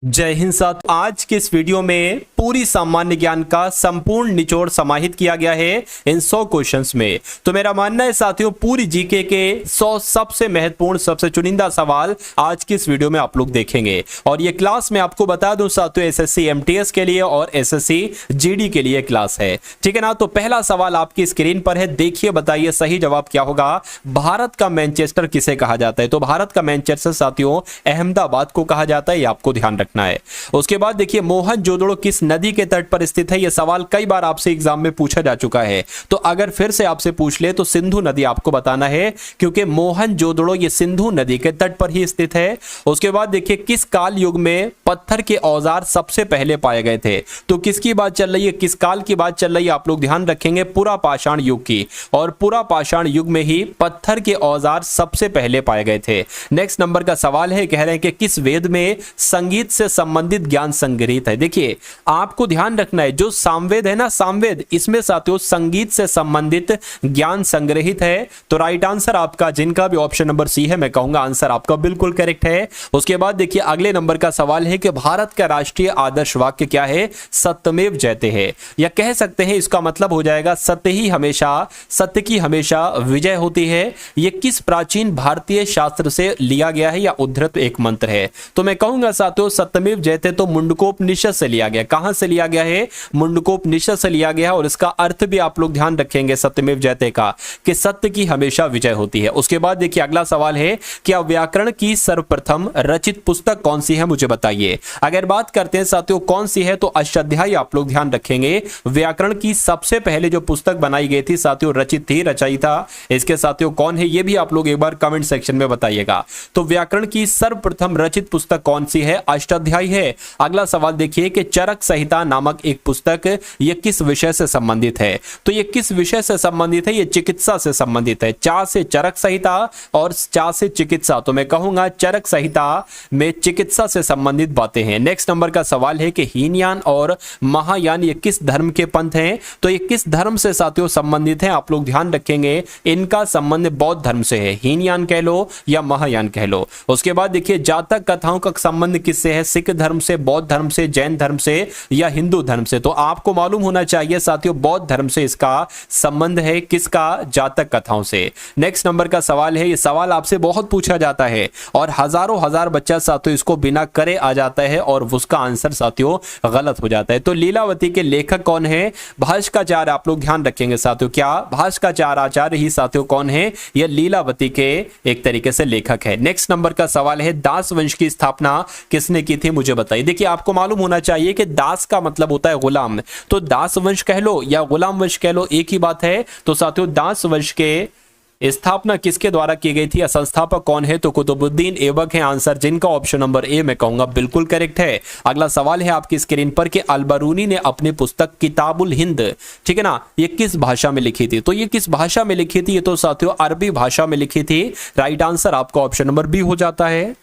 जय हिंद साथियों। आज के इस वीडियो में पूरी सामान्य ज्ञान का संपूर्ण निचोड़ समाहित किया गया है इन 100 क्वेश्चंस में। तो मेरा मानना है साथियों, पूरी जीके के 100 सबसे महत्वपूर्ण सबसे चुनिंदा सवाल आज की इस वीडियो में आप लोग देखेंगे। और ये क्लास मैं आपको बता दूं साथियों, एसएससी एमटीएस के लिए और एसएससी जीडी के लिए क्लास है, ठीक है ना। तो पहला सवाल आपकी स्क्रीन पर है, देखिए बताइए सही जवाब क्या होगा। भारत का मैनचेस्टर किसे कहा जाता है? तो भारत का मैनचेस्टर साथियों अहमदाबाद को कहा जाता है, ये आपको ध्यान रखना है। उसके बाद देखिए, मोहनजोदड़ो किस नदी के तट पर स्थित है? यह सवाल कई बार आपसे एग्जाम में पूछा जा चुका है, तो अगर फिर से आपसे पूछ ले तो सिंधु नदी आपको बताना है, क्योंकि मोहनजोदड़ो ये सिंधु नदी के तट पर ही स्थित है। उसके बाद देखिए, किस काल युग में पत्थर के औजार सबसे पहले पाए गए थे? तो किसकी बात चल रही है, किस काल की बात चल रही है? आप लोग ध्यान रखेंगे, पुरा पाषाण युग की। और पुरा पाषाण युग में ही पत्थर के औजार सबसे पहले पाए गए थे। नेक्स्ट नंबर का सवाल है, कह रहे हैं कि किस वेद में संगीत से संबंधित ज्ञान संग्रहित है? देखिए आपको ध्यान रखना है, जो सामवेद है ना, सामवेद, इसमें साथियों संगीत से संबंधित ज्ञान संग्रहित है। तो राइट आंसर आपका, जिनका भी ऑप्शन नंबर सी है, मैं कहूंगा आंसर आपका बिल्कुल करेक्ट है। उसके बाद देखिए, अगले नंबर का सवाल है कि भारत का राष्ट्रीय आदर्श वाक्य क्या है? सत्यमेव जयते है, या कह सकते हैं इसका मतलब हो जाएगा सत्य ही हमेशा, सत्य की हमेशा विजय होती है। यह किस प्राचीन भारतीय शास्त्र से लिया गया है या उद्धृत एक मंत्र है? तो मैं कहूंगा साथियों सत्यमेव जयते तो मुंडकोपनिषद से लिया गया। कहां से लिया गया है? मुंडकोपनिषद से लिया गया, और इसका अर्थ भी आप लोग ध्यान रखेंगे सत्यमेव जयते का, कि सत्य की हमेशा विजय होती है। उसके बाद देखिए, अगला सवाल है, क्या व्याकरण की सर्वप्रथम रचित पुस्तक कौन सी है? मुझे बताइए। अगर बात करते हैं साथियों कौन सी है, तो अष्टाध्यायी आप लोग ध्यान रखेंगे। व्याकरण की सबसे पहले जो पुस्तक बनाई गई थी साथियों, रचित थी, रचयिता इसके साथियों कौन है, ये भी आप लोग एक बार कमेंट सेक्शन में बताइएगा। तो व्याकरण की सर्वप्रथम रचित पुस्तक कौन सी है? अष्टाध्यायी है। अगला सवाल देखिए कि चरक संहिता नामक एक पुस्तक, यह किस विषय से संबंधित है? तो यह किस विषय से संबंधित है? यह चिकित्सा से संबंधित है। चा से चरक संहिता और चा से चिकित्सा, तो मैं कहूंगा चरक संहिता में चिकित्सा से संबंधित बातें हैं। नेक्स्ट नंबर का सवाल है कि हीनयान और महायान ये किस धर्म के पंथ हैं? तो ये किस धर्म से साथियों संबंधित हैं? आप लोग ध्यान रखेंगे, इनका संबंध बौद्ध धर्म से है। हीनयान कह लो या महायान कह लो। उसके बाद देखिए, जातक कथाओं का संबंध किससे है? सिख धर्म से, बौद्ध धर्म से, जैन धर्म से या हिंदू धर्म से? तो आपको मालूम होना चाहिए साथियों, बौद्ध धर्म से इसका संबंध है। किसका? जातक कथाओं से। नेक्स्ट नंबर का सवाल है, ये सवाल आपसे बहुत पूछा जाता है और हजारों हजार बच्चा साथियों इसको बिना करे आ जाता है और उसका आंसर साथियों गलत हो जाता है। तो लीलावती के लेखक कौन है? भास्कराचार्य। आप लोग ध्यान रखेंगे साथियों, क्या भास्कराचार्य आचार्य ही साथियों कौन है? यह लीलावती के एक तरीके से लेखक है। नेक्स्ट नंबर का सवाल है, दास वंश की स्थापना किसने की थी? मुझे बताइए। देखिए आपको मालूम होना चाहिए कि दास का मतलब होता है गुलाम, तो दास वंश कह लो या गुलाम वंश कह लो, एक ही बात है। तो साथियों दास वंश के स्थापना किसके द्वारा की गई थी या संस्थापक कौन है? तो कुतुबुद्दीन ऐबक है आंसर, जिनका ऑप्शन नंबर ए मैं कहूंगा बिल्कुल करेक्ट है। अगला सवाल है आपकी स्क्रीन पर कि अलबरूनी ने अपनी पुस्तक किताबुल हिंद, ठीक है ना, ये किस भाषा में लिखी थी? तो ये किस भाषा में लिखी थी? ये तो साथियों अरबी भाषा में लिखी थी। राइट आंसर आपका ऑप्शन नंबर बी हो जाता है।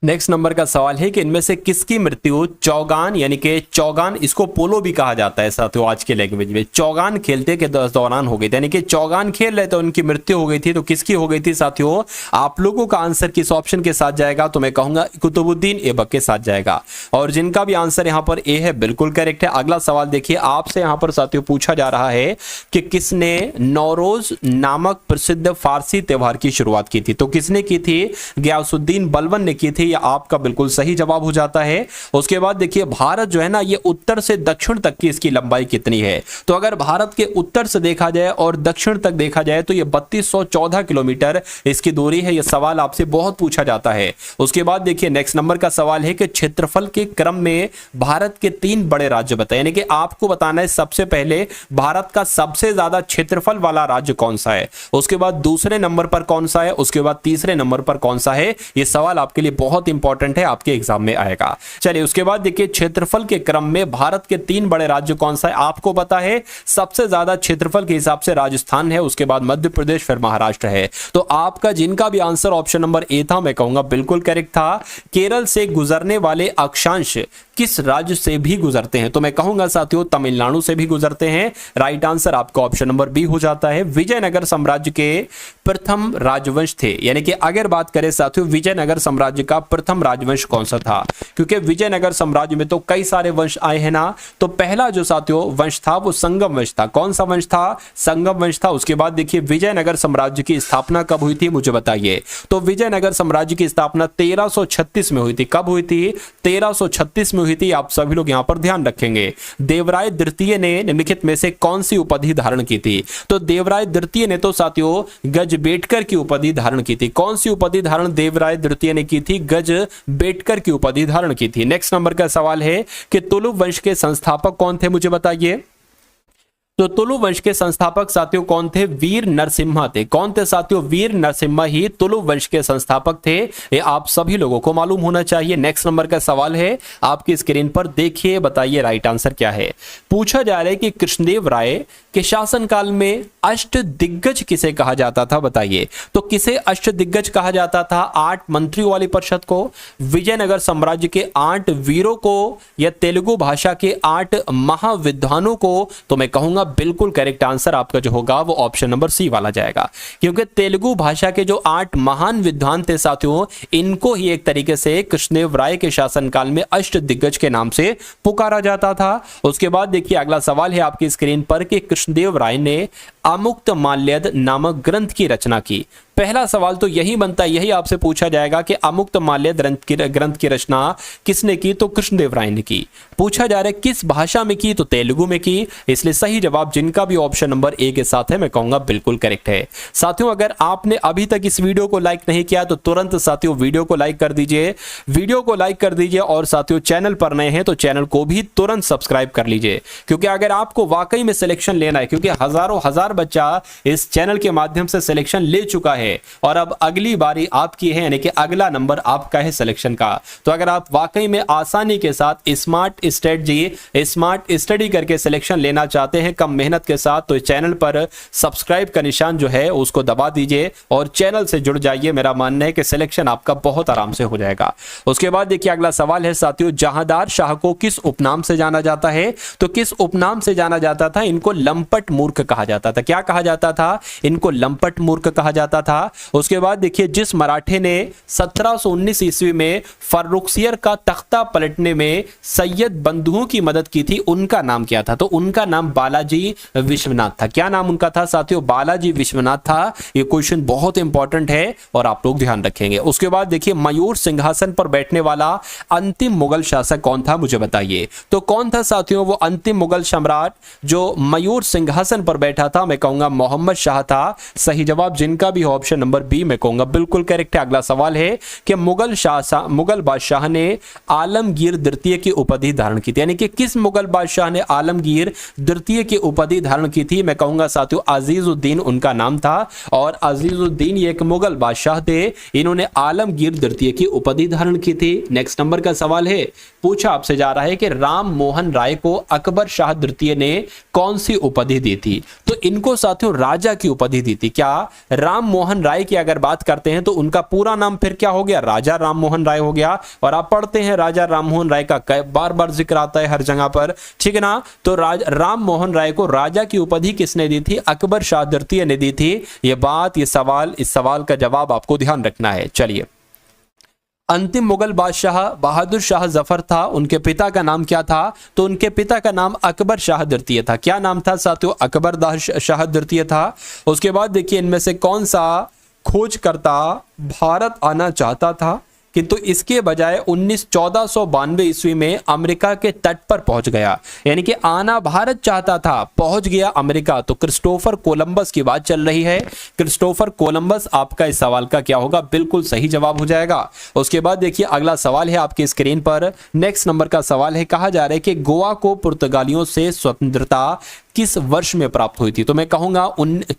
नेक्स्ट नंबर का सवाल है कि इनमें से किसकी मृत्यु चौगान, यानी कि चौगान, इसको पोलो भी कहा जाता है साथियों आज के लैंग्वेज में, चौगान खेलते के दौरान हो गई थी, यानी कि चौगान खेल रहे थे उनकी मृत्यु हो गई थी। तो किसकी हो गई थी साथियों? आप लोगों का आंसर किस ऑप्शन के साथ जाएगा? तो मैं कहूंगा कुतुबुद्दीन ऐबक के साथ जाएगा, और जिनका भी आंसर यहां पर ए है बिल्कुल करेक्ट है। अगला सवाल देखिए, आपसे यहां पर साथियों पूछा जा रहा है कि किसने नौरोज नामक प्रसिद्ध फारसी त्योहार की शुरुआत की थी? तो किसने की थी? गयासुद्दीन बलबन ने की थी, आपका बिल्कुल सही जवाब हो जाता है। उसके बाद देखिए, भारत जो है ना, ये उत्तर से दक्षिण तक की इसकी लंबाई कितनी है? तो अगर भारत के उत्तर से देखा जाए और दक्षिण तक देखा जाए तो ये 3214 किलोमीटर इसकी दूरी है। यह सवाल आपसे बहुत पूछा जाता है। उसके बाद देखिए, नेक्स्ट नंबर का सवाल है कि क्षेत्रफल के क्रम में भारत के 3 बड़े राज्य बताएं, यानी कि आपको बताना है सबसे पहले भारत का सबसे ज्यादा क्षेत्रफल वाला राज्य कौन सा है, उसके बाद दूसरे नंबर पर कौन सा है, उसके बाद तीसरे नंबर पर कौन सा है। यह सवाल आपके लिए बहुत इंपॉर्टेंट है, आपके एग्जाम में आएगा। चलिए उसके बाद देखिए, क्षेत्रफल के क्रम में भारत के 3 बड़े राज्य कौन सा है? आपको पता है सबसे ज्यादा क्षेत्रफल के हिसाब से राजस्थान है, उसके बाद मध्य प्रदेश, फिर महाराष्ट्र है। तो आपका जिनका भी आंसर ऑप्शन नंबर ए था, मैं कहूंगा बिल्कुल करेक्ट था। केरल से गुजरने वाले अक्षांश किस राज्य से भी गुजरते हैं? तो मैं कहूंगा साथियों तमिलनाडु से भी गुजरते हैं। राइट आंसर आपका ऑप्शन नंबर बी हो जाता है। विजयनगर साम्राज्य के प्रथम राजवंश थे, यानी कि अगर बात करें साथियों विजयनगर साम्राज्य का प्रथम राजवंश कौन सा था, क्योंकि विजयनगर साम्राज्य में तो कई सारे वंश आए हैं ना। तो पहला जो साथियों वंश था वो संगम वंश था। कौन सा वंश था? संगम वंश था। उसके बाद देखिए विजयनगर साम्राज्य की स्थापना कब हुई थी मुझे बताइए। तो विजयनगर साम्राज्य की स्थापना 1336 में हुई थी। कब हुई थी? 1336 में हुई थी। आप सभी लोग यहां पर ध्यान रखेंगे। देवराय द्वितीय ने निम्नलिखित में से कौन सी उपाधि धारण की थी? तो देवराय द्वितीय ने तो साथियों गजबेटकर की उपाधि धारण की थी। कौन सी उपाधि धारण देवराय द्वितीय ने की थी? गजबेटकर की उपाधि धारण की थी। नेक्स्ट नंबर का सवाल है कि तुलुप वंश के संस्थापक कौन थे मुझे बताइए। तो तुलु वंश के संस्थापक साथियों कौन थे? वीर नरसिम्हा थे। कौन थे साथियों? वीर नरसिम्हा ही तुलु वंश के संस्थापक थे। ये आप सभी लोगों को मालूम होना चाहिए। नेक्स्ट नंबर का सवाल है आपकी स्क्रीन पर, देखिए बताइए राइट आंसर क्या है। पूछा जा रहा है कि कृष्णदेव राय के शासनकाल में अष्ट दिग्गज किसे कहा जाता था बताइए। तो किसे अष्ट दिग्गज कहा जाता था? 8 मंत्रियों वाली परिषद को, विजयनगर साम्राज्य के 8 वीरों को, या तेलुगु भाषा के 8 महाविद्वानों को? तो मैं कहूंगा बिल्कुल करेक्ट आंसर आपका जो होगा वो ऑप्शन नंबर सी वाला जाएगा, क्योंकि तेलुगु भाषा के जो 8 महान विद्वान थे साथियों इनको ही एक तरीके से कृष्णदेव राय के शासनकाल में अष्ट दिग्गज के नाम से पुकारा जाता था। उसके बाद देखिए अगला सवाल है आपकी स्क्रीन पर कि कृष्णदेव राय ने अमुक्तमाल्यद नामक ग्रंथ की रचना की। पहला सवाल तो यही बनता है, यही आपसे पूछा जाएगा कि अमुक्तमाल्यद ग्रंथ की रचना किसने की? तो कृष्णदेव राय ने की। पूछा जा रहा है किस भाषा में की? तो तेलुगु में की। इसलिए सही जवाब जिनका भी ऑप्शन नंबर ए के साथ है मैं कहूंगा बिल्कुल करेक्ट है। साथियों अगर आपने अभी तक इस वीडियो को लाइक नहीं किया तो तुरंत साथियों वीडियो को लाइक कर दीजिए, और साथियों चैनल पर नए हैं तो चैनल को भी तुरंत सब्सक्राइब कर लीजिए, क्योंकि अगर आपको वाकई में सिलेक्शन लेना है, क्योंकि हजारों हजार बच्चा इस चैनल के माध्यम से सिलेक्शन ले चुका है और अब अगली बारी आपकी है, यानी कि अगला नंबर आपका है सिलेक्शन का। तो अगर आप वाकई में आसानी के साथ स्मार्ट स्टडी करके सिलेक्शन लेना चाहते हैं कम मेहनत के साथ, तो चैनल पर सब्सक्राइब का निशान जो है उसको दबा दीजिए और चैनल से जुड़ जाइए। मेरा मानना है कि सिलेक्शन आपका बहुत आराम से हो जाएगा। उसके बाद देखिए अगला सवाल है साथियों, जहांदार शाह को किस उपनाम से जाना जाता है? तो किस उपनाम से जाना जाता था? इनको लंपट मूर्ख कहा जाता था। क्या कहा जाता था? इनको लंपट मूर्ख कहा जाता था। उसके बाद देखिए जिस मराठे ने 1719 ईस्वी में फर्रुखसियर का तख्ता पलटने में सैयद बंधुओं की मदद की थी, उनका नाम क्या था? तो उनका नाम बालाजी विश्वनाथ था। क्या नाम उनका था साथियों? बालाजी विश्वनाथ था। यह क्वेश्चन बहुत इंपॉर्टेंट है और आप लोग ध्यान रखेंगे। उसके बाद देखिए मयूर सिंहासन पर बैठने वाला अंतिम मुगल शासक कौन था मुझे बताइए। तो कौन था साथियों वो अंतिम मुगल सम्राट जो मयूर सिंहासन पर बैठा था? मैं कहूंगा मोहम्मद शाह था। सही जवाब जिनका भी ऑप्शन नंबर बी मैं कहूंगा बिल्कुल करेक्ट है। अगला सवाल है कि मुगल बादशाह ने आलमगीर द्वितीय की उपाधि धारण की थी, यानी कि किस मुगल बादशाह ने आलमगीर द्वितीय की उपाधि धारण की थी? मैं कहूंगा साथियों अजीजुद्दीन उनका नाम था, और अजीजुद्दीन ये एक मुगल बादशाह थे, इन्होंने आलमगीर द्वितीय की उपाधि धारण की थी। नेक्स्ट नंबर का सवाल है, पूछा आपसे जा रहा है कि राम मोहन राय को अकबर शाह द्वितीय ने कौन सी उपाधि दी थी? तो इनको साथियों राजा की उपाधि दी थी। क्या राम मोहन राय की अगर बात करते हैं तो उनका पूरा नाम फिर क्या हो गया? राजा राम मोहन राय हो गया। और आप पढ़ते हैं राजा राम मोहन राय का बार बार जिक्र आता है हर जगह पर, ठीक है ना। तो राम मोहन राय को राजा की उपाधि किसने दी थी? अकबर शाह द्वितीय ने दी थी। यह बात, ये सवाल, इस सवाल का जवाब आपको ध्यान रखना है। चलिए, अंतिम मुगल बादशाह बहादुर शाह जफर था, उनके पिता का नाम क्या था? तो उनके पिता का नाम अकबर शाह द्वितीय था। क्या नाम था साथियों? अकबर शाह द्वितीय था। उसके बाद देखिए इनमें से कौन सा खोजकर्ता भारत आना चाहता था, किंतु इसके बजाय 1492 ईस्वी में अमेरिका के तट पर पहुंच गया, यानी कि आना भारत चाहता था, पहुंच गया अमेरिका। तो क्रिस्टोफर कोलंबस की बात चल रही है। क्रिस्टोफर कोलंबस आपका इस सवाल का क्या होगा? बिल्कुल सही जवाब हो जाएगा। उसके बाद देखिए अगला सवाल है आपकी स्क्रीन पर, नेक्स्ट नंबर का सवाल है, कहा जा रहा है कि गोवा को पुर्तगालियों से स्वतंत्रता किस वर्ष में प्राप्त हुई थी? तो मैं कहूंगा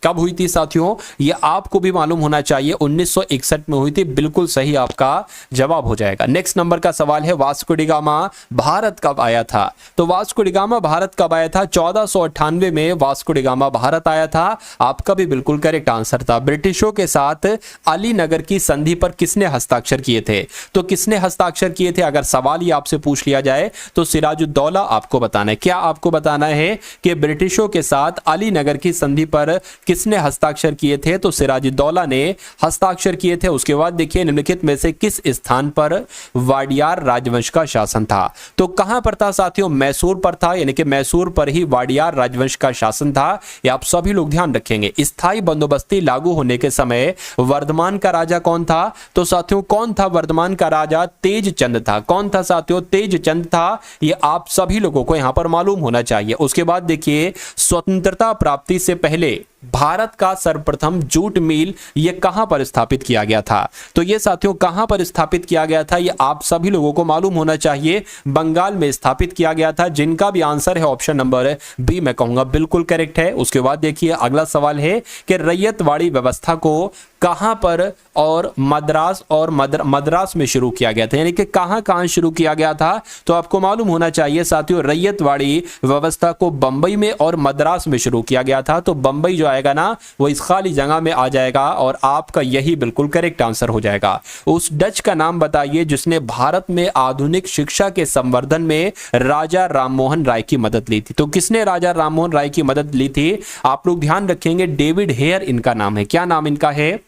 कब हुई थी साथियों, ये आपको भी मालूम होना चाहिए, 1961 में हुई थी। बिल्कुल सही आपका जवाब हो जाएगा। नेक्स्ट नंबर का सवाल है, वास्को डी गामा भारत कब आया था? तो वास्को डी गामा भारत कब आया था? 1498 में वास्को डी गामा भारत आया था। आपका भी बिल्कुल करेक्ट आंसर था। ब्रिटिशों के साथ अलीनगर की संधि पर किसने हस्ताक्षर किए थे? तो किसने हस्ताक्षर किए थे? अगर सवाल ही आपसे पूछ लिया जाए तो सिराजुद्दौला आपको बताना है। क्या आपको बताना है कि ब्रिटिशों के साथ अलीनगर की संधि पर किसने हस्ताक्षर किए थे? तो सिराजुद्दौला ने हस्ताक्षर किए थे। उसके बाद देखिए, निम्नलिखित में से किस स्थान पर वाडियार राजवंश का शासन था? तो कहां पर था साथियों? मैसूर पर था, यानी कि मैसूर पर ही वाडियार राजवंश का शासन था। ये आप सभी लोग ध्यान रखेंगे। स्थायी बंदोबस्ती लागू होने के समय वर्धमान का राजा कौन था? तो साथियों कौन था वर्धमान का राजा? तेजचंद था। कौन था साथियों? तेजचंद था। ये आप सभी लोगों को यहां पर मालूम होना चाहिए। उसके बाद देखिए, स्वतंत्रता प्राप्ति से पहले भारत का सर्वप्रथम जूट मिल ये कहां पर स्थापित किया गया था? तो ये साथियों कहां पर स्थापित किया गया था, ये आप सभी लोगों को मालूम होना चाहिए। बंगाल में स्थापित किया गया था, जिनका भी आंसर है ऑप्शन नंबर बी मैं कहूंगा बिल्कुल करेक्ट है। उसके बाद देखिए, अगला सवाल है कि रैयतवाड़ी व्यवस्था को कहां पर और मद्रास में शुरू किया गया था, यानी कि कहां शुरू किया गया था? तो आपको मालूम होना चाहिए साथियों, रैयतवाड़ी व्यवस्था को बंबई में और मद्रास में शुरू किया गया था। तो बंबई जो आएगा ना, वो इस खाली जगह में आ जाएगा और आपका यही बिल्कुल करेक्ट आंसर हो जाएगा। उस डच का नाम बताइए जिसने भारत में आधुनिक शिक्षा के संवर्धन में राजा राममोहन राय की मदद ली थी। तो किसने राजा राममोहन राय की मदद ली थी? आप लोग ध्यान रखेंगे, डेविड हेयर इनका नाम है। क्या नाम इनका है?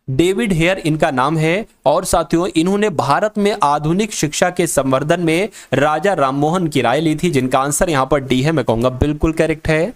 डेविड हेयर इनका नाम है। और साथियों, इन्होंने भारत में आधुनिक शिक्षा के संवर्धन में राजा राममोहन की राय ली थी, जिनका आंसर यहां पर डी है, मैं कहूंगा बिल्कुल करेक्ट है।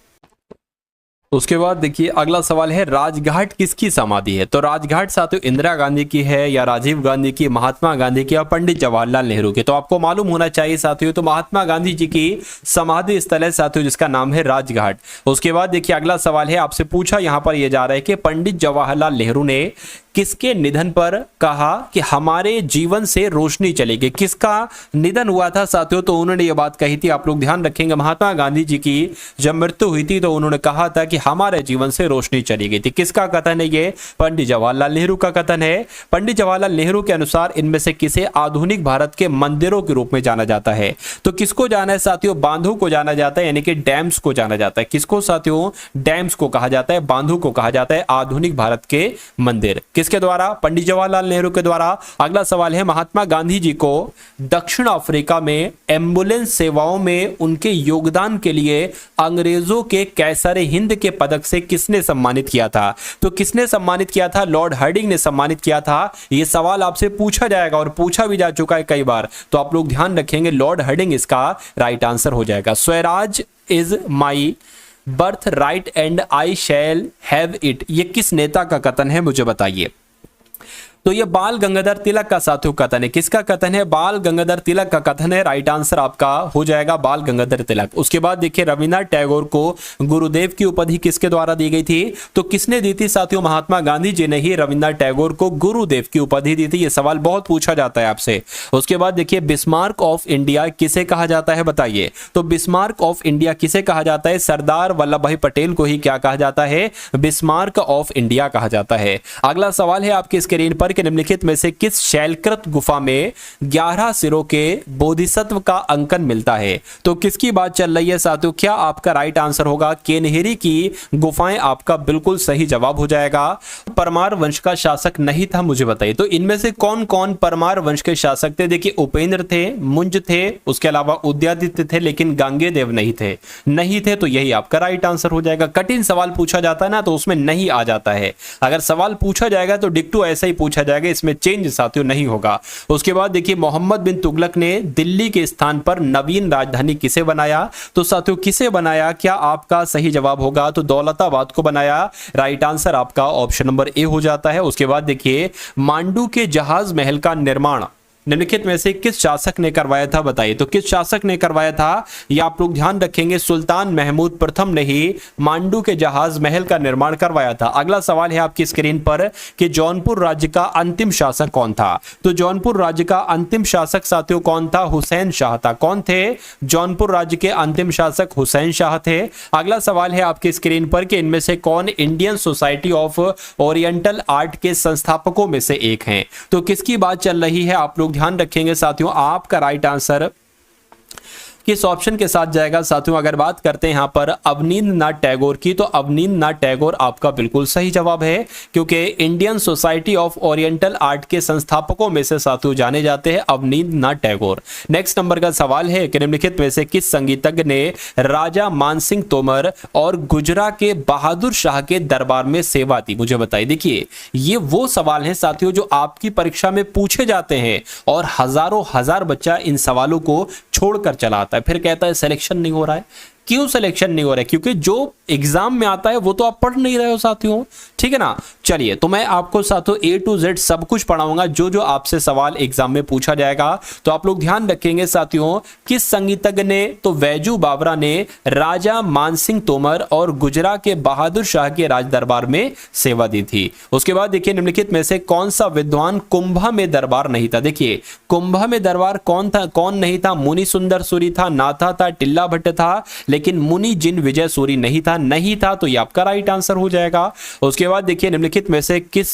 उसके बाद देखिए, अगला सवाल है, राजघाट किसकी समाधि है? तो राजघाट साथियों इंदिरा गांधी की है या राजीव गांधी की, महात्मा गांधी की या पंडित जवाहरलाल नेहरू की? तो आपको मालूम होना चाहिए साथियों, तो महात्मा गांधी जी की समाधि स्थल है साथियों, जिसका नाम है राजघाट। उसके बाद देखिए, अगला सवाल है, आपसे पूछा यहां पर यह जा रहा है कि पंडित जवाहरलाल नेहरू ने किसके निधन पर कहा कि हमारे जीवन से रोशनी चलेगी? किसका निधन हुआ था साथियों? तो उन्होंने ये बात कही थी, आप लोग ध्यान रखेंगे, महात्मा गांधी जी की जब मृत्यु हुई थी तो उन्होंने कहा था कि हमारे जीवन से रोशनी चली गई थी। किसका कथन है ये? पंडित जवाहरलाल नेहरू का कथन है। पंडित जवाहरलाल नेहरू के अनुसार इनमें से किसे आधुनिक भारत के मंदिरों के रूप में जाना जाता है? तो किसको जाना है साथियों? बांधों को जाना जाता है, यानी कि डैम्स को जाना जाता है। किसको साथियों? डैम्स को कहा जाता है, बांधों को कहा जाता है आधुनिक भारत के मंदिर। किसके द्वारा? पंडित जवाहरलाल नेहरू के द्वारा। अगला सवाल है, महात्मा गांधी जी को दक्षिण अफ्रीका में एम्बुलेंस सेवाओं में उनके योगदान के लिए अंग्रेजों के कैसरे हिंद के पदक से किसने सम्मानित किया था? तो किसने सम्मानित किया था? लॉर्ड हार्डिंग ने सम्मानित किया था। यह सवाल आपसे पूछा जाएगा और पूछा भी जा चुका है कई बार, तो आप लोग ध्यान रखेंगे, लॉर्ड हार्डिंग इसका राइट आंसर हो जाएगा। Swaraj is my birth right and I shall have it, ये किस नेता का कथन है, मुझे बताइए। तो ये बाल गंगाधर तिलक का साथियों कथन है। किसका कथन है? बाल गंगाधर तिलक का कथन है। राइट आंसर आपका हो जाएगा बाल गंगाधर तिलक। उसके बाद देखिए, रविन्द्रनाथ टैगोर को गुरुदेव की उपाधि किसके द्वारा दी गई थी? तो किसने दी थी साथियों? महात्मा गांधी जी ने ही रविन्द्रनाथ टैगोर को गुरुदेव की उपाधि दी थी। ये सवाल बहुत पूछा जाता है आपसे। उसके बाद देखिए, बिस्मार्क ऑफ इंडिया किसे कहा जाता है, बताइए। तो बिस्मार्क ऑफ इंडिया किसे कहा जाता है? सरदार वल्लभ भाई पटेल को ही क्या कहा जाता है? बिस्मार्क ऑफ इंडिया कहा जाता है। अगला सवाल है आपकी स्क्रीन पर, निम्नलिखित में से किस शैलकृत गुफा में 11 सिरों के बोधिसत्व का अंकन मिलता है? तो किसकी बात चल रही है साथियों? क्या आपका राइट आंसर होगा केनहेरी की गुफाएं? आपका बिल्कुल सही जवाब हो जाएगा। परमार वंश का शासक नहीं था, मुझे बताइए। तो इनमें से कौन कौन परमार वंश के शासक थे? देखिए, उपेंद्र थे, मुंज थे, उसके अलावा उदयादित्य थे, लेकिन गांगेयदेव नहीं थे। तो यही आपका राइट आंसर हो जाएगा। कठिन सवाल पूछा जाता है ना, तो उसमें नहीं आ जाता है। अगर सवाल पूछा जाएगा तो डिक्टो ऐसा ही पूछा जाएगा, इसमें चेंज साथियों नहीं होगा। उसके बाद देखिए, मोहम्मद बिन तुगलक ने दिल्ली के स्थान पर नवीन राजधानी किसे बनाया? तो साथियों किसे बनाया? क्या आपका सही जवाब होगा? तो दौलताबाद को बनाया। राइट आंसर आपका ऑप्शन नंबर ए हो जाता है। उसके बाद देखिए, मांडू के जहाज महल का निर्माण निम्नलिखित में से किस शासक ने करवाया था, बताइए। तो किस शासक ने करवाया था, ये आप लोग ध्यान रखेंगे, सुल्तान महमूद प्रथम ने ही मांडू के जहाज महल का निर्माण करवाया था। अगला सवाल है आपकी स्क्रीन पर कि जौनपुर राज्य का अंतिम शासक कौन था। तो जौनपुर राज्य का अंतिम शासक साथियों कौन था, हुसैन शाह था। कौन थे, जौनपुर राज्य के अंतिम शासक हुसैन शाह थे। अगला सवाल है आपकी स्क्रीन पर कि इनमें से कौन Indian society of oriental art के संस्थापकों में से एक हैं। तो किसकी बात चल रही है, आप लोग ध्यान रखेंगे साथियों। आपका राइट आंसर किस ऑप्शन के साथ जाएगा साथियों, अगर बात करते हैं यहां पर अवनींद्रनाथ टैगोर की, तो अवनींद्रनाथ टैगोर आपका बिल्कुल सही जवाब है, क्योंकि Indian society of oriental art के संस्थापकों में से साथियों जाने जाते हैं अवनींद्रनाथ टैगोर। नेक्स्ट नंबर का सवाल है कि निम्नलिखित में से किस संगीतज्ञ ने राजा मानसिंह तोमर और गुजरा के बहादुर शाह के दरबार में सेवा दी, मुझे बताइए। देखिए ये वो सवाल हैं साथियों जो आपकी परीक्षा में पूछे जाते हैं और हजारों हजार बच्चा इन सवालों को छोड़कर चला आता है, फिर कहता है सिलेक्शन नहीं हो रहा है। क्यों सिलेक्शन नहीं हो रहा है, क्योंकि जो एग्जाम में आता है वो तो आप पढ़ नहीं रहे हो साथियों, ठीक है ना। चलिए तो मैं आपको साथियों A to Z सब कुछ पढ़ाऊंगा, जो जो आपसे सवाल एग्जाम में पूछा जाएगा। तो आप लोग ध्यान रखेंगे साथियों, किस संगीतज्ञ ने, तो वैजू बावरा ने राजा मानसिंह तोमर और गुजरा के बहादुर शाह के राज दरबार में सेवा दी थी। उसके बाद देखिए निम्नलिखित में से कौन सा विद्वान कुंभा में दरबार नहीं था। देखिए कुंभा में दरबार कौन था, कौन नहीं था, मुनि सुंदर सूरी था, नाथा था, टिल्ला भट्ट था, लेकिन मुनि जिन विजय सूरी नहीं था। नहीं था तो ये आपका राइट आंसर हो जाएगा। उसके बाद देखिए निम्नलिखित में से किस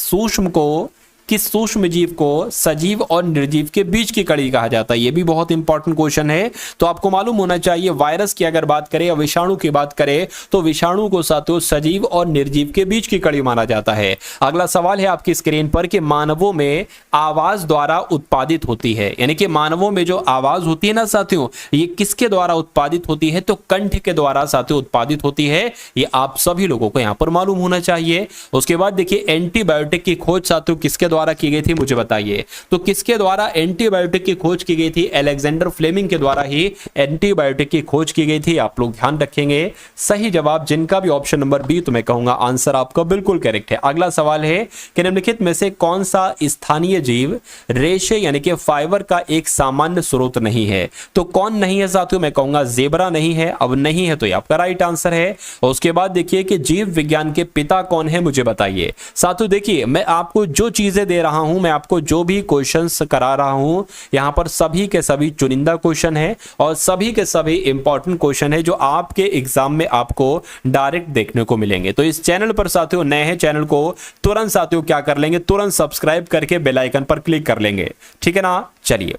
सूक्ष्म जीव को सजीव और निर्जीव के बीच की कड़ी कहा जाता है। यह भी बहुत इंपॉर्टेंट क्वेश्चन है, तो आपको मालूम होना चाहिए। वायरस की अगर बात करें या विषाणु की बात करें तो विषाणु को साथियों सजीव और निर्जीव के बीच की कड़ी माना जाता है। अगला सवाल है आपकी स्क्रीन पर कि मानवों में आवाज द्वारा उत्पादित होती है, यानी कि मानवों में जो आवाज होती है ना साथियों, ये किसके द्वारा उत्पादित होती है, तो कंठ के द्वारा साथियों उत्पादित होती है। ये आप सभी लोगों को यहां पर मालूम होना चाहिए। उसके बाद देखिए एंटीबायोटिक की खोज साथियों किसके द्वारा की गई थी, मुझे बताइए। तो किसके द्वारा एंटीबायोटिक की खोज की गई थी, अलेक्जेंडर फ्लेमिंग के द्वारा ही एंटीबायोटिक की खोज की गई थी। आप लोग ध्यान रखेंगे। सही जवाब जिनका भी ऑप्शन नंबर बी, तो मैं कहूंगा आंसर आपका बिल्कुल करेक्ट है। अगला सवाल है कि निम्नलिखित में से कौन सा स्थानीय जीव रेशे यानी कि फाइबर का एक सामान्य स्रोत नहीं है। तो कौन नहीं है साथियों, मैं कहूंगा जेबरा नहीं है। अब नहीं है तो ये आपका राइट आंसर है। और उसके बाद देखिए कि जीव विज्ञान के पिता कौन है, मुझे बताइए। साथियों देखिए मैं आपको जो चीजें दे रहा हूं, मैं आपको जो भी क्वेश्चंस करा रहा हूं, यहां पर सभी के सभी चुनिंदा क्वेश्चन है और सभी के सभी इंपॉर्टेंट क्वेश्चन है जो आपके एग्जाम में आपको डायरेक्ट देखने को मिलेंगे। तो इस चैनल पर साथियों नए हैं, चैनल को तुरंत साथियों क्या कर लेंगे, तुरंत सब्सक्राइब करके बेल आइकन पर क्लिक कर लेंगे, ठीक है ना। चलिए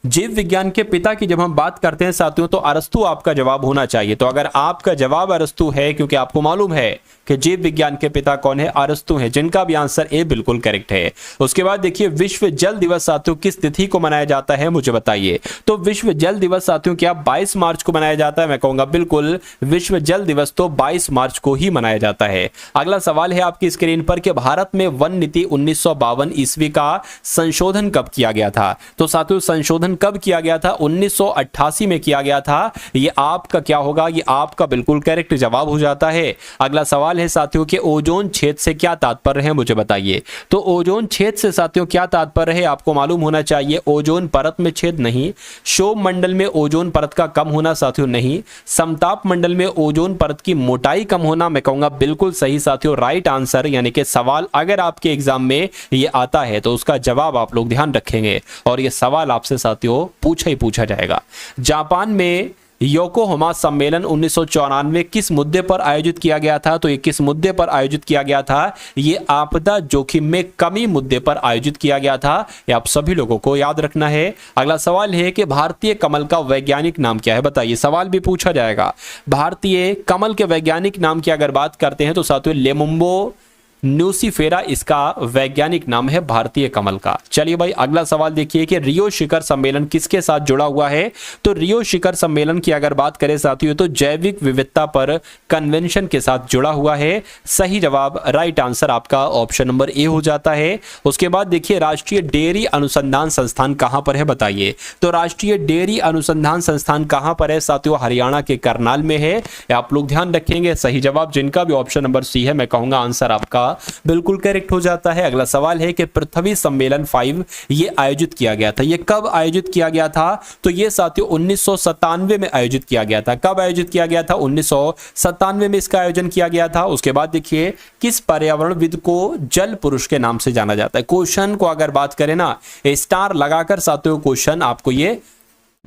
जीव विज्ञान के पिता की जब हम बात करते हैं साथियों तो अरस्तु आपका जवाब होना चाहिए। तो अगर आपका जवाब अरस्तु है, क्योंकि आपको मालूम है कि जीव विज्ञान के पिता कौन है, अरस्तु है, जिनका भी आंसर ए बिल्कुल करेक्ट है। उसके बाद देखिए विश्व जल दिवस साथियों किस तिथि को मनाया जाता है, मुझे बताइए। तो विश्व जल दिवस साथियों क्या 22 मार्च को मनाया जाता है, मैं कहूंगा बिल्कुल विश्व जल दिवस तो 22 मार्च को ही मनाया जाता है। अगला सवाल है आपकी स्क्रीन पर कि भारत में वन नीति 1952 ईस्वी का संशोधन कब किया गया था। तो साथियों संशोधन कब किया गया था, 1988 में किया गया था। ये आपका क्या होगा, ये आपका बिल्कुल करेक्ट जवाब हो जाता है। अगला सवाल है साथियों कि ओजोन छेद से क्या तात्पर्य है, मुझे बताइए। तो ओजोन छेद से साथियों क्या तात्पर्य है, आपको मालूम होना चाहिए। ओजोन परत में छेद नहीं, शोभ मंडल में ओजोन परत का कम होना साथियों नहीं, समताप मंडल में ओजोन परत की मोटाई कम होना, मैं कहूंगा बिल्कुल सही साथियों राइट आंसर। यानी कि सवाल अगर आपके एग्जाम में ये आता है तो उसका जवाब आप लोग ध्यान रखेंगे और ये सवाल आपसे साथियों पूछा ही पूछा जाएगा। जापान में योकोहामा सम्मेलन 1994 किस मुद्दे पर आयोजित किया गया था। तो ये किस मुद्दे पर आयोजित किया गया था, ये आपदा जोखिम में कमी मुद्दे पर आयोजित किया गया था। ये आप सभी लोगों को याद रखना है। अगला सवाल है कि भारतीय कमल का वैज्ञानिक नाम क्या है, बताइए। सवाल भी पूछा जाएगा। भारतीय कमल के वैज्ञानिक नाम की अगर बात करते हैं तो साथियों लेमुम्बो न्यूसीफेरा इसका वैज्ञानिक नाम है भारतीय कमल का। चलिए भाई अगला सवाल देखिए कि रियो शिखर सम्मेलन किसके साथ जुड़ा हुआ है। तो रियो शिखर सम्मेलन की अगर बात करें साथियों तो जैविक विविधता पर कन्वेंशन के साथ जुड़ा हुआ है। सही जवाब राइट आंसर आपका ऑप्शन नंबर ए हो जाता है। उसके बाद देखिए राष्ट्रीय डेयरी अनुसंधान संस्थान कहां पर है, बताइए। तो राष्ट्रीय डेयरी अनुसंधान संस्थान कहां पर है साथियों, हरियाणा के करनाल में है। आप लोग ध्यान रखेंगे। सही जवाब जिनका भी ऑप्शन नंबर सी है, मैं कहूंगा आंसर आपका आपका बिल्कुल करेक्ट हो जाता है। अगला सवाल है कि पृथ्वी सम्मेलन 5 ये आयोजित किया गया था, ये कब आयोजित किया गया था? तो ये साथियों 1997 में आयोजित किया गया था। कब आयोजित किया गया था? 1997 में इसका आयोजन किया गया था। उसके बाद देखिए किस पर्यावरणविद को जल पुरुष के नाम से जाना जाता है? क्वेश्चन को अगर बात करें ना, स्टार लगाकर साथियों क्वेश्चन आपको ये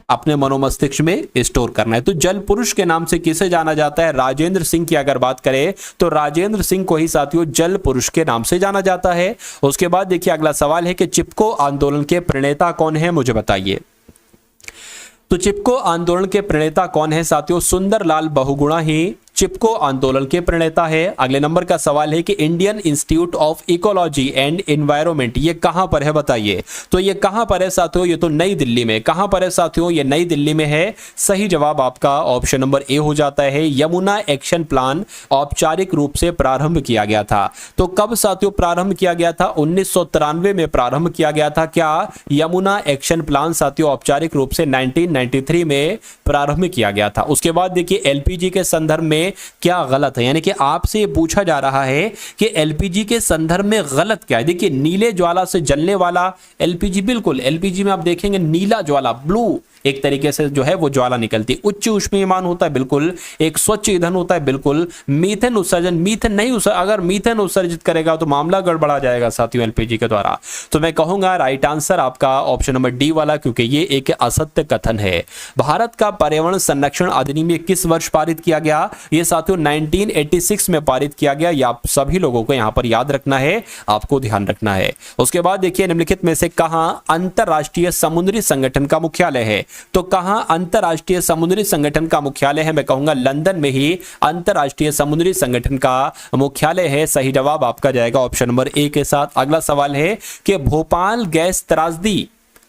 अपने मनोमस्तिष्क में स्टोर करना है। तो जल पुरुष के नाम से किसे जाना जाता है? राजेंद्र सिंह की अगर बात करें तो राजेंद्र सिंह को ही साथियों जल पुरुष के नाम से जाना जाता है। उसके बाद देखिए अगला सवाल है कि चिपको आंदोलन के प्रणेता कौन है, मुझे बताइए। तो चिपको आंदोलन के प्रणेता कौन है साथियों? सुंदरलाल बहुगुणा ही चिपको आंदोलन के प्रणेता है। अगले नंबर का सवाल है कि Indian institute of ecology and environment ये कहां पर है, बताइए। तो ये कहां पर है साथियों? ये तो नई दिल्ली में। कहां पर है साथियों? ये नई दिल्ली में है। सही जवाब आपका ऑप्शन नंबर ए हो जाता है। यमुना एक्शन प्लान औपचारिक रूप से प्रारंभ किया गया था। तो कब साथियों प्रारंभ किया गया था? 1993 में प्रारंभ किया गया था। क्या यमुना एक्शन प्लान साथियों औपचारिक रूप से 1993 में प्रारंभ किया गया था। उसके बाद देखिए एलपीजी के संदर्भ में क्या गलत है, यानी कि आपसे पूछा जा रहा है कि एलपीजी के संदर्भ में गलत क्या है। देखिए नीले ज्वाला से जलने वाला एलपीजी, बिल्कुल एलपीजी में आप देखेंगे नीला ज्वाला, ब्लू एक तरीके से जो है वो ज्वाला निकलती है। उच्च ऊष्मीयमान होता है, बिल्कुल। एक स्वच्छ ईंधन होता है, बिल्कुल। मीथेन उत्सर्जन, मीथेन नहीं अगर मीथेन उत्सर्जित करेगा तो मामला गड़बड़ा जाएगा साथियों एलपीजी के द्वारा। तो मैं कहूंगा राइट आंसर आपका ऑप्शन नंबर डी वाला, क्योंकि ये एक असत्य कथन है। भारत का पर्यावरण संरक्षण अधिनियम किस वर्ष पारित किया गया? ये साथियों 1986 में पारित किया गया। ये आप सभी लोगों को यहां पर याद रखना है, आपको ध्यान रखना है। उसके बाद देखिए निम्नलिखित में से कहां अंतरराष्ट्रीय समुद्री संगठन का मुख्यालय है? तो कहां अंतरराष्ट्रीय समुद्री संगठन का मुख्यालय है? मैं कहूंगा लंदन में ही अंतरराष्ट्रीय समुद्री संगठन का मुख्यालय है। सही जवाब आपका जाएगा ऑप्शन नंबर ए के साथ। अगला सवाल है कि भोपाल गैस त्रासदी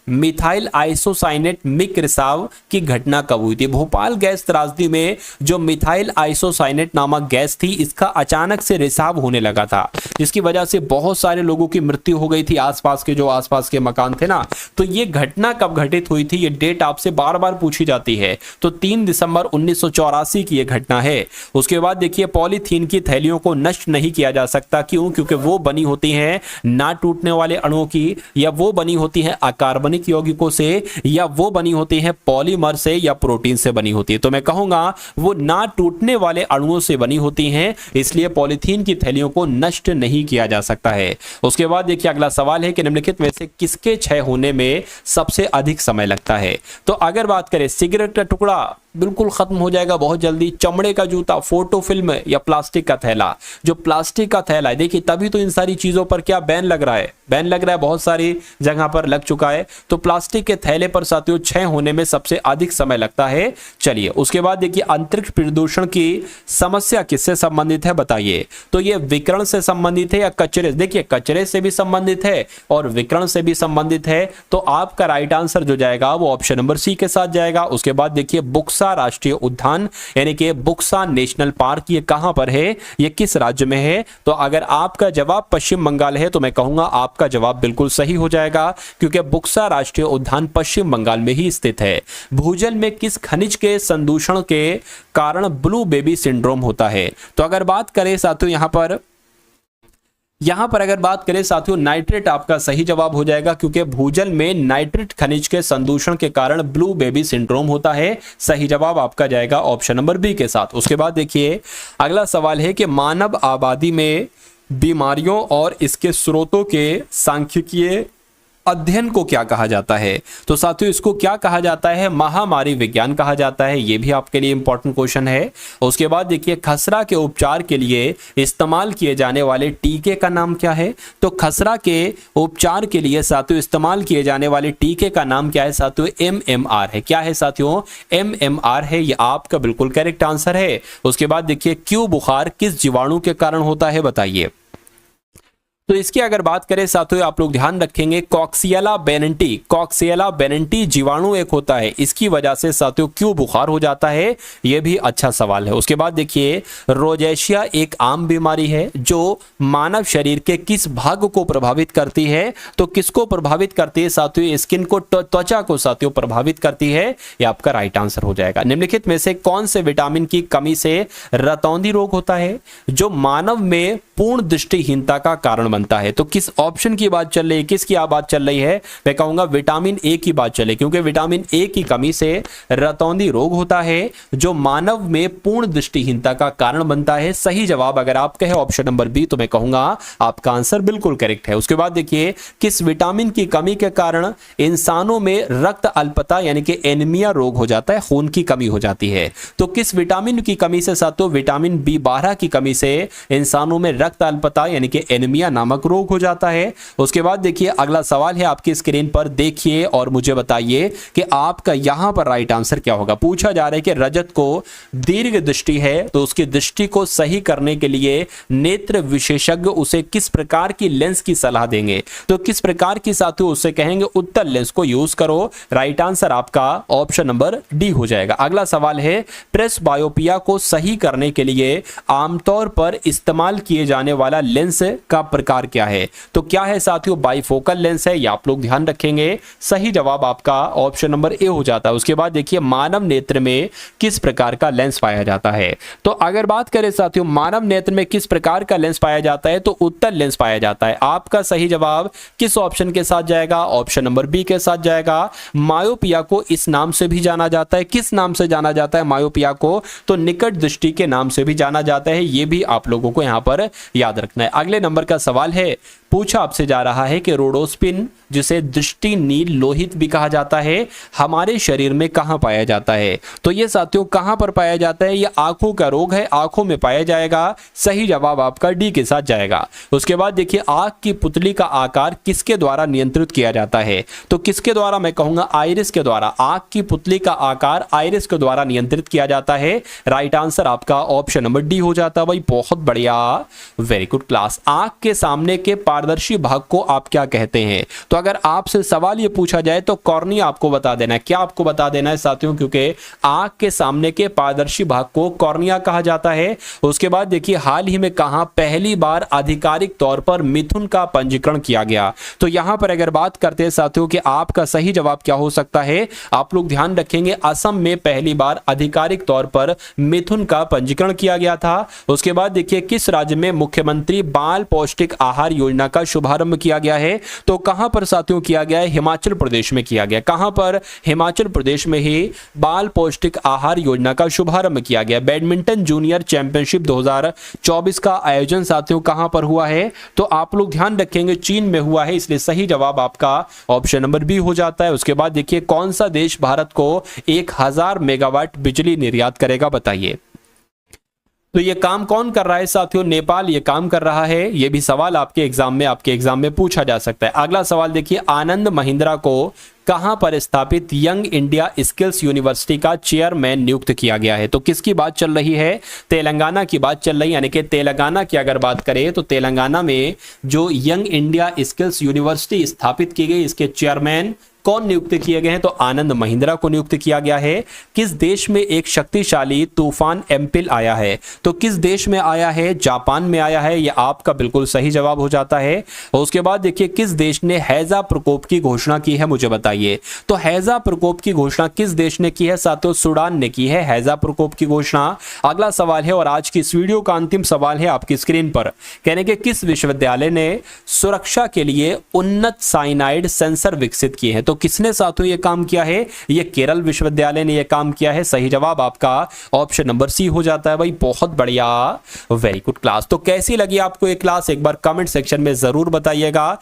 मिथाइल आइसोसाइनेट मिक रिसाव की घटना कब हुई थी? भोपाल गैस त्रासदी में जो मिथाइल आइसोसाइनेट नामक गैस थी, इसका अचानक से रिसाव होने लगा था, जिसकी वजह से बहुत सारे लोगों की मृत्यु हो गई थी। आसपास के मकान थे ना, तो ये घटना कब घटित हुई थी? ये डेट आपसे बार बार पूछी जाती है। तो 3 दिसंबर 1984 की ये घटना है। उसके बाद देखिए पॉलीथीन की थैलियों को नष्ट नहीं किया जा सकता। क्यों? क्योंकि वो बनी होती हैं ना टूटने वाले अणुओं की, या वो बनी होती हैं अकार्बनिक यौगिकों से, या वो बनी होती है पॉलीमर से या प्रोटीन से बनी होती है। तो मैं कहूंगा वो ना टूटने वाले अणुओं से बनी होती हैं, इसलिए पॉलीथीन की थैलियों को नष्ट नहीं किया जा सकता है। उसके बाद देखिए अगला सवाल है कि निम्नलिखित में से किसके क्षय होने में सबसे अधिक समय लगता है? तो अगर बात करें सिगरेट का टुकड़ा बिल्कुल खत्म हो जाएगा बहुत जल्दी, चमड़े का जूता, फोटो फिल्म या प्लास्टिक का थैला। जो प्लास्टिक का थैला है, देखिए तभी तो इन सारी चीजों पर क्या बैन लग रहा है, बैन लग रहा है, बहुत सारी जगह पर लग चुका है। तो प्लास्टिक के थैले पर साथियों क्षय होने में सबसे अधिक समय लगता है। चलिए उसके बाद देखिए अंतरिक्ष प्रदूषण की समस्या किससे संबंधित है, बताइए। तो ये विकिरण से संबंधित है या कचरे? देखिए कचरे से भी संबंधित है और विकिरण से भी संबंधित है। तो आपका राइट आंसर जो जाएगा वो ऑप्शन नंबर सी के साथ जाएगा। उसके बाद देखिए बुक्सा राष्ट्रीय उद्यान यानी कि बुक्सा नेशनल पार्क, ये कहां पर है, ये किस राज्य में है? तो अगर आपका जवाब पश्चिम बंगाल है तो मैं कहूंगा आपका जवाब बिल्कुल सही हो जाएगा, क्योंकि बुक्सा राष्ट्रीय उद्यान पश्चिम बंगाल में ही स्थित है। भूजल में किस खनिज के संदूषण के कारण ब्लू बेबी सिंड्रोम होता है? तो अगर बात करें साथियों यहां पर अगर बात करें साथियों नाइट्रेट आपका सही जवाब हो जाएगा, क्योंकि भूजल में नाइट्रेट खनिज के संदूषण के कारण ब्लू बेबी सिंड्रोम होता है। सही जवाब आपका जाएगा ऑप्शन नंबर बी के साथ। उसके बाद देखिए अगला सवाल है कि मानव आबादी में बीमारियों और इसके स्रोतों के सांख्यिकीय अध्ययन को क्या कहा जाता है? तो साथियों इसको क्या कहा जाता है? महामारी विज्ञान कहा जाता है। ये भी आपके लिए इंपॉर्टेंट क्वेश्चन है। उसके बाद देखिए खसरा के उपचार के लिए इस्तेमाल किए जाने वाले टीके का नाम क्या है? तो खसरा के उपचार के लिए साथियों इस्तेमाल किए जाने वाले टीके का नाम क्या है साथियों? MMR है। क्या है साथियों? MMR है। ये आपका बिल्कुल करेक्ट आंसर है। उसके बाद देखिए क्यों बुखार किस जीवाणु के कारण होता है, बताइए। तो इसकी अगर बात करें साथियों आप लोग ध्यान रखेंगे कॉक्सियला बेनेंटी जीवाणु एक होता है, इसकी वजह से साथियों क्यों बुखार हो जाता है, यह भी अच्छा सवाल है। उसके बाद देखिए रोजेशिया एक आम बीमारी है जो मानव शरीर के किस भाग को प्रभावित करती है? तो किसको प्रभावित करती है साथियों? स्किन को, त्वचा को साथियों प्रभावित करती है। यह आपका राइट आंसर हो जाएगा। निम्नलिखित में से कौन से विटामिन की कमी से रतौंधी रोग होता है? जो मानव में पूर्ण दृष्टिहीनता का कारण बनता है। तो किस ऑप्शन की बात चल रही है, किसकी बात चल रही है? मैं कहूंगा विटामिन ए की बात चले, क्योंकि विटामिन ए की कमी से रतौंधी रोग होता है जो मानव में पूर्ण दृष्टिहीनता का कारण बनता है। सही जवाब अगर आप कहे ऑप्शन नंबर बी तो मैं कहूंगा आपका आंसर बिल्कुल करेक्ट है। उसके बाद देखिए किस विटामिन की कमी के कारण इंसानों में रक्त अल्पता यानी कि एनीमिया रोग हो जाता है, खून की कमी हो जाती है। तो किस विटामिन की कमी से साथियों? विटामिन बी12 की कमी से इंसानों में रक्त अल्पता यानी कि एनीमिया नामक रोग हो जाता है। उसके बाद देखिए अगला सवाल है आपकी स्क्रीन पर, देखिए और मुझे बताइए कि आपका यहां पर राइट आंसर क्या होगा। पूछा जा रहा है कि रजत को दीर्घ दृष्टि है तो उसकी दृष्टि को सही करने के लिए नेत्र विशेषज्ञ उसे किस प्रकार की लेंस की सलाह देंगे? तो किस प्रकार की साथियों उससे कहेंगे उत्तल लेंस को यूज करो। राइट आंसर आपका ऑप्शन नंबर डी हो जाएगा। अगला सवाल है प्रेस बायोपिया को सही करने के लिए आमतौर पर इस्तेमाल किए जाने वाला लेंस का प्रकार क्या है? तो क्या है साथियों? बाइफोकल लेंस है, या आप लोग ध्यान रखेंगे। सही जवाब आपका ऑप्शन नंबर ए हो जाता है। उसके बाद देखिए मानव नेत्र में किस प्रकार का लेंस पाया जाता है? तो अगर बात करें साथियों मानव नेत्र में किस प्रकार का लेंस पाया जाता है तो उत्तल लेंस पाया जाता है। आपका सही जवाब किस ऑप्शन के साथ जाएगा? ऑप्शन नंबर बी के साथ जाएगा। मायोपिया को इस नाम से भी जाना जाता है। किस नाम से जाना जाता है मायोपिया को? तो निकट दृष्टि के नाम से भी जाना जाता है। यह भी आप लोगों को यहां पर याद रखना है। अगले नंबर का सवाल है, पूछा आपसे जा रहा है कि रोडोस्पिन जिसे दृष्टि नील लोहित भी कहा जाता है हमारे शरीर में कहां पाया जाता है? तो ये साथियों कहां पर पाया जाता है? ये आंखों का रोग है, आंखों में पाया जाएगा। सही जवाब आपका डी के साथ जाएगा। उसके बाद देखिए आंख की पुतली का आकार किसके द्वारा नियंत्रित किया जाता है? तो किसके द्वारा? मैं कहूंगा आइरिस के द्वारा। आंख की पुतली का आकार आइरिस के द्वारा नियंत्रित किया जाता है। राइट आंसर आपका ऑप्शन नंबर डी हो जाता है। भाई बहुत बढ़िया, वेरी गुड क्लास। आंख के सामने के पारदर्शी भाग को आप क्या कहते हैं? तो अगर आपसे सवाल ये पूछा जाए तो कॉर्निया आपको बता देना है। क्या आपको बता देना है साथियों? क्योंकि आंख के सामने के पारदर्शी भाग को कॉर्निया कहा जाता है। उसके बाद देखिए हाल ही में कहां पहली बार आधिकारिक तौर पर मिथुन का पंजीकरण किया गया? तो यहां पर अगर बात करते हैं साथियों कि आपका सही जवाब क्या हो सकता है, आप लोग ध्यान रखेंगे असम में पहली बार आधिकारिक तौर पर मिथुन का पंजीकरण किया गया था। उसके बाद देखिए किस राज्य में मुख्यमंत्री बाल पौष्टिक आहार योजना का शुभारंभ किया गया है? तो कहां पर साथियों किया गया है? हिमाचल प्रदेश में किया गया। कहां पर? हिमाचल प्रदेश में ही बाल पौष्टिक आहार योजना का शुभारंभ किया गया। बैडमिंटन जूनियर चैंपियनशिप 2024 का आयोजन साथियों कहां पर हुआ है? तो आप लोग ध्यान रखेंगे चीन में हुआ है, इसलिए सही जवाब आपका ऑप्शन नंबर बी हो जाता है। उसके बाद देखिए कौन सा देश भारत को 1000 मेगावाट बिजली निर्यात करेगा? बताइए। तो ये काम कौन कर रहा है साथियों? नेपाल ये काम कर रहा है। ये भी सवाल आपके एग्जाम में पूछा जा सकता है। अगला सवाल देखिए आनंद महिंद्रा को कहां पर स्थापित यंग इंडिया स्किल्स यूनिवर्सिटी का चेयरमैन नियुक्त किया गया है? तो किसकी बात चल रही है? तेलंगाना की बात चल रही है। यानी कि तेलंगाना की अगर बात करें तो तेलंगाना में जो यंग इंडिया स्किल्स यूनिवर्सिटी स्थापित की गई इसके चेयरमैन कौन नियुक्त किए गए हैं? तो आनंद महिंद्रा को नियुक्त किया गया है। किस देश में एक शक्तिशाली तूफान एम्पिल आया है? तो किस देश में आया है? जापान में आया है। यह आपका बिल्कुल सही जवाब हो जाता है। और उसके बाद देखिए किस देश ने हैजा प्रकोप की घोषणा की है? मुझे बताइए। तो हैजा प्रकोप की घोषणा किस देश ने की है साथियों? सूडान ने की है हैजा प्रकोप की घोषणा। अगला सवाल है और आज की इस वीडियो का अंतिम सवाल है आपकी स्क्रीन पर, कहने के किस विश्वविद्यालय ने सुरक्षा के लिए उन्नत साइनाइड सेंसर विकसित किए हैं? तो किसने साथियों ये काम किया है? ये केरल विश्वविद्यालय ने ये काम किया है। सही जवाब आपका ऑप्शन नंबर सी हो जाता है। भाई बहुत बढ़िया, वेरी गुड क्लास। तो कैसी लगी आपको ये क्लास? एक बार कमेंट सेक्शन में जरूर बताइएगा।